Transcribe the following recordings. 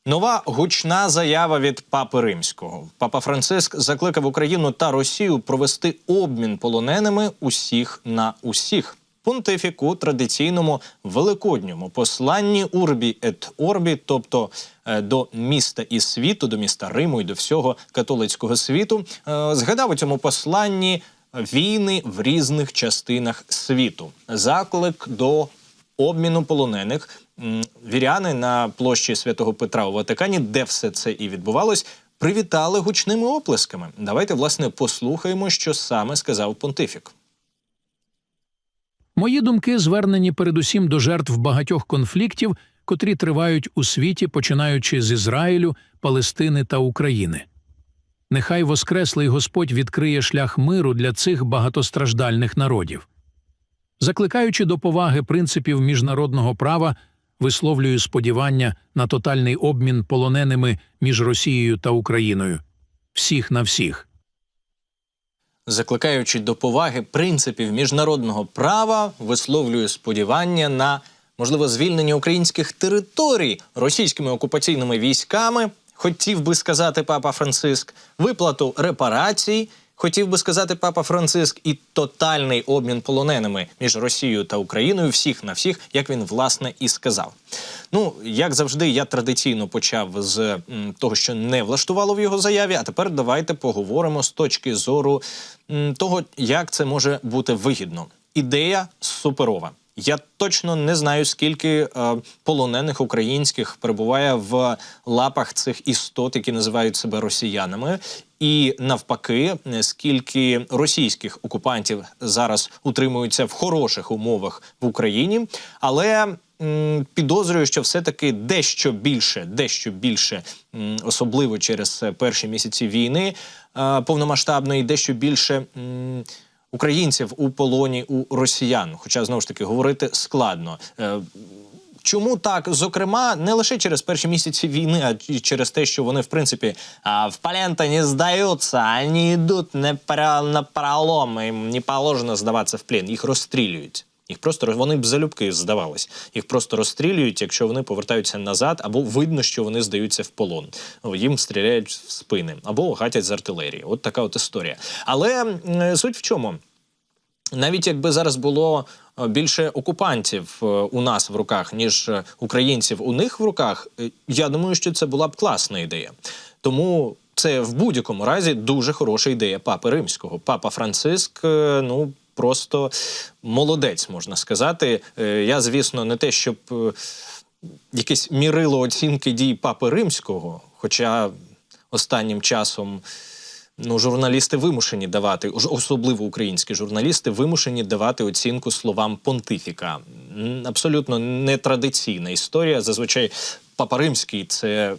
Нова гучна заява від Папи Римського. Папа Франциск закликав Україну та Росію провести обмін полоненими усіх на усіх. Понтифік у традиційному великодньому посланні «Урбі ет Орбі», тобто до міста і світу, до міста Риму і до всього католицького світу, згадав у цьому посланні війни в різних частинах світу. Заклик до обміну полонених. Віряни на площі Святого Петра у Ватикані, де все це і відбувалось, привітали гучними оплесками. Давайте, власне, послухаємо, що саме сказав понтифік. Мої думки звернені передусім до жертв багатьох конфліктів, котрі тривають у світі, починаючи з Ізраїлю, Палестини та України. Нехай Воскреслий Господь відкриє шлях миру для цих багатостраждальних народів. Закликаючи до поваги принципів міжнародного права, висловлюю сподівання на тотальний обмін полоненими між Росією та Україною. Всіх на всіх. Закликаючи до поваги принципів міжнародного права, висловлюю сподівання на, можливо, звільнення українських територій російськими окупаційними військами, хотів би сказати Папа Франциск, виплату репарацій, хотів би сказати Папа Франциск, і тотальний обмін полоненими між Росією та Україною, всіх на всіх, як він, власне, і сказав. Ну, як завжди, я традиційно почав з того, що не влаштувало в його заяві, а тепер давайте поговоримо з точки зору того, як це може бути вигідно. Ідея суперова. Я точно не знаю, скільки полонених українських перебуває в лапах цих істот, які називають себе росіянами. І навпаки, скільки російських окупантів зараз утримуються в хороших умовах в Україні. Але підозрюю, що все-таки дещо більше, особливо через перші місяці війни повномасштабної, дещо більше українців у полоні у росіян. Хоча, знову ж таки, говорити складно. Чому так? Зокрема, не лише через перші місяці війни, а й через те, що вони, в принципі, в плен-то не здаються, вони йдуть на пролом, їм не положено здаватися в плен, їх розстрілюють. Вони б залюбки здавались. Їх просто розстрілюють, якщо вони повертаються назад, або видно, що вони здаються в полон. Їм стріляють в спини, або гатять з артилерії. От така от історія. Але суть в чому? Навіть якби зараз було більше окупантів у нас в руках, ніж українців у них в руках, я думаю, що це була б класна ідея. Тому це в будь-якому разі дуже хороша ідея Папи Римського. Папа Франциск, просто молодець, можна сказати. Я, звісно, не те, щоб якесь мірило оцінки дій Папи Римського, хоча останнім часом журналісти вимушені давати, особливо українські журналісти, вимушені давати оцінку словам понтифіка. Абсолютно нетрадиційна історія. Зазвичай Папа Римський – це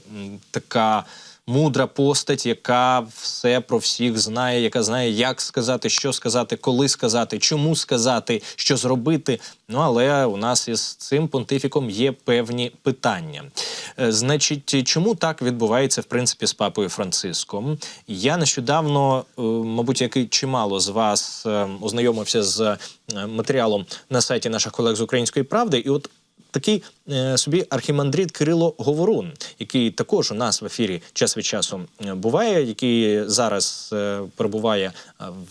така мудра постать, яка все про всіх знає, яка знає, як сказати, що сказати, коли сказати, чому сказати, що зробити. Але у нас із цим понтифіком є певні питання. Значить, чому так відбувається, в принципі, з Папою Франциском? Я нещодавно, мабуть, як і чимало з вас, ознайомився з матеріалом на сайті наших колег з «Української правди», і от такий собі архімандрит Кирило Говорун, який також у нас в ефірі час від часу буває, який зараз перебуває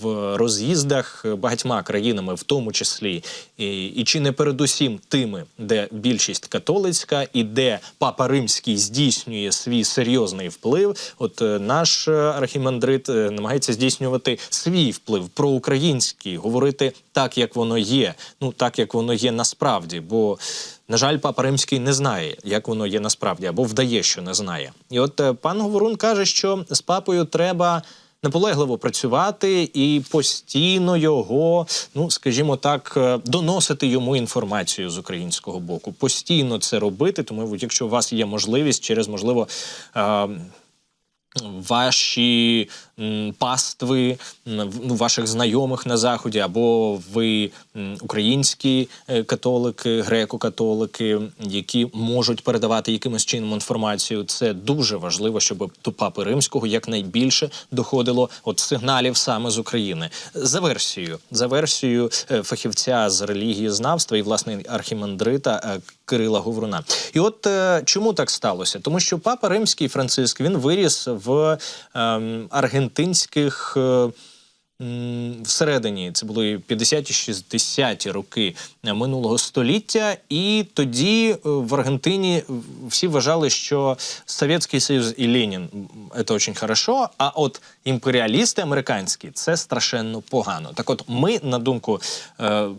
в роз'їздах багатьма країнами, в тому числі, і чи не передусім тими, де більшість католицька, і де Папа Римський здійснює свій серйозний вплив. От наш архімандрит намагається здійснювати свій вплив проукраїнський, говорити так, як воно є, так, як воно є насправді, бо, на жаль, Папа Римський не знає, як воно є насправді, або вдає, що не знає. І от пан Говорун каже, що з папою треба наполегливо працювати і постійно його, скажімо так, доносити йому інформацію з українського боку. Постійно це робити, тому якщо у вас є можливість через, можливо, ваші пастви ваших знайомих на Заході, або ви українські католики, греко-католики, які можуть передавати якимось чином інформацію. Це дуже важливо, щоб до Папи Римського якнайбільше доходило от сигналів саме з України. За версією фахівця з релігієзнавства і, власне, архімандрита Кирила Говоруна. І от чому так сталося? Тому що Папа Римський Франциск, він виріс в аргентинських всередині, це були 50-60-ті роки минулого століття, і тоді в Аргентині всі вважали, що Совєтський Союз і Ленін – це дуже хорошо, а от імперіалісти американські – це страшенно погано. Так от ми, на думку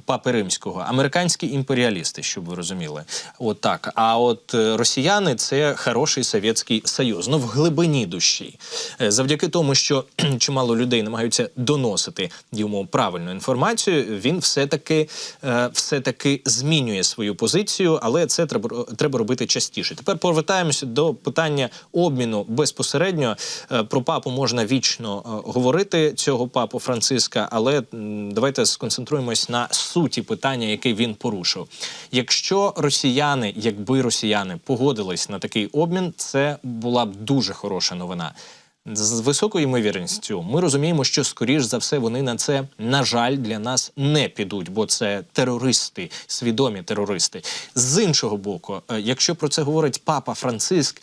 Папи Римського, американські імперіалісти, щоб ви розуміли. От так. А от росіяни – це хороший Совєтський Союз. Ну, в глибині душі. Завдяки тому, що чимало людей намагаються доносити йому правильну інформацію, він все-таки змінює свою позицію, але це треба робити частіше. Тепер повертаємося до питання обміну безпосередньо. Про папу можна вічно говорити, цього папу Франциска, але давайте сконцентруємось на суті питання, яке він порушив. Якби росіяни погодились на такий обмін, це була б дуже хороша новина. З високою ймовірністю ми розуміємо, що, скоріш за все, вони на це, на жаль, для нас не підуть, бо це терористи, свідомі терористи. З іншого боку, якщо про це говорить Папа Франциск,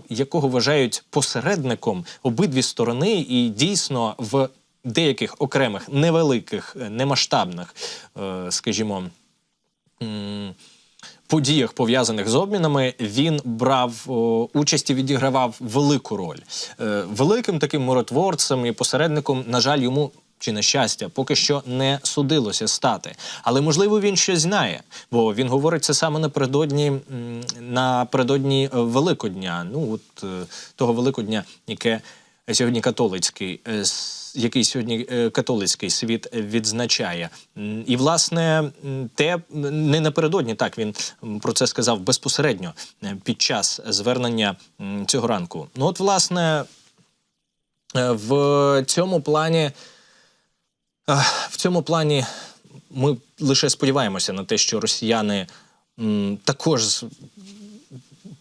якого вважають посередником обидві сторони, і дійсно в деяких окремих, невеликих, немасштабних, скажімо, подіях, пов'язаних з обмінами, він брав участь і відігравав велику роль. Великим таким миротворцем і посередником, на жаль, йому, чи на щастя, поки що не судилося стати. Але, можливо, він щось знає, бо він говорить це саме напередодні Великодня. Того Великодня, який сьогодні католицький світ відзначає. І, власне, не напередодні, так, він про це сказав безпосередньо під час звернення цього ранку. Власне, в цьому плані ми лише сподіваємося на те, що росіяни також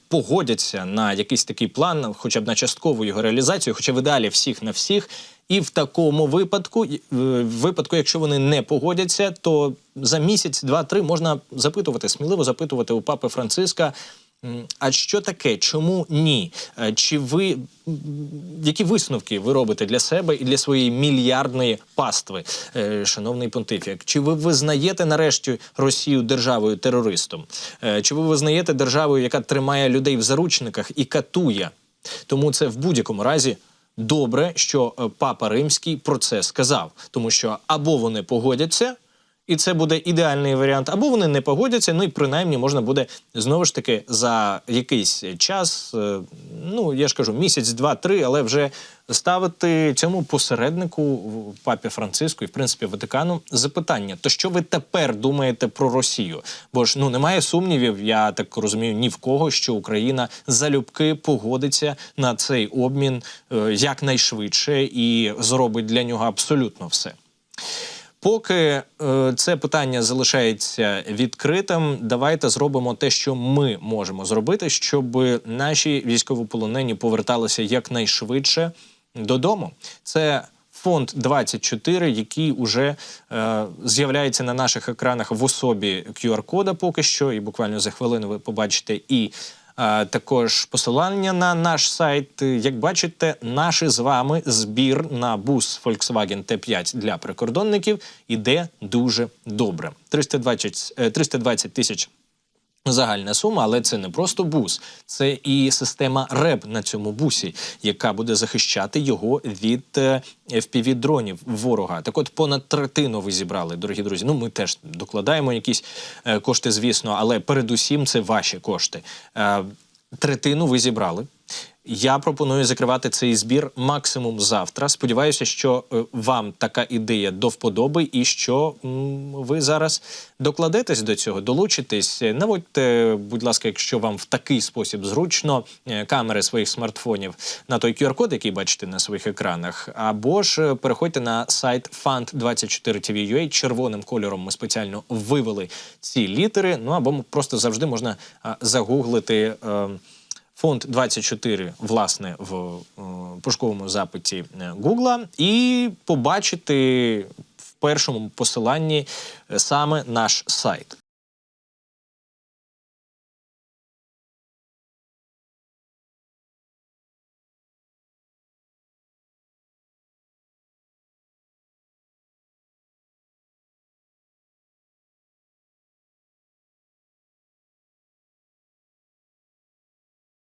погодяться на якийсь такий план, хоча б на часткову його реалізацію, хоча в ідеалі всіх на всіх. І в такому випадку, якщо вони не погодяться, то за місяць, 2-3 можна сміливо запитувати у Папи Франциска, а що таке, чому ні? Які висновки ви робите для себе і для своєї мільярдної пастви, шановний понтифік? Чи ви визнаєте нарешті Росію державою-терористом? Чи ви визнаєте державою, яка тримає людей в заручниках і катує? Тому це в будь-якому разі добре, що Папа Римський про це сказав. Тому що або вони погодяться, і це буде ідеальний варіант, або вони не погодяться, і принаймні можна буде знову ж таки за якийсь час, я ж кажу, місяць, 2-3, але вже ставити цьому посереднику, Папі Франциску і, в принципі, Ватикану запитання. То що ви тепер думаєте про Росію? Бо ж, немає сумнівів, я так розумію, ні в кого, що Україна залюбки погодиться на цей обмін якнайшвидше і зробить для нього абсолютно все. Поки це питання залишається відкритим, давайте зробимо те, що ми можемо зробити, щоб наші військовополонені поверталися якнайшвидше додому. Це Фонд 24, який уже з'являється на наших екранах в особі QR-кода поки що, і буквально за хвилину ви побачите і також посилання на наш сайт. Як бачите, наш з вами збір на бус Volkswagen T5 для прикордонників іде дуже добре. 320 тисяч загальна сума, але це не просто бус, це і система РЕБ на цьому бусі, яка буде захищати його від FPV-дронів ворога. Так от, понад третину ви зібрали, дорогі друзі. Ми теж докладаємо якісь кошти, звісно, але передусім це ваші кошти. Третину ви зібрали. Я пропоную закривати цей збір максимум завтра. Сподіваюся, що вам така ідея до вподоби і що ви зараз докладетесь до цього, долучитесь. Наводьте, будь ласка, якщо вам в такий спосіб зручно, камери своїх смартфонів на той QR-код, який бачите на своїх екранах, або ж переходьте на сайт fund24tv.ua. Червоним кольором ми спеціально вивели ці літери, ну або просто завжди можна загуглити Фонд 24, власне, в пошуковому запиті Гугла і побачити в першому посиланні саме наш сайт.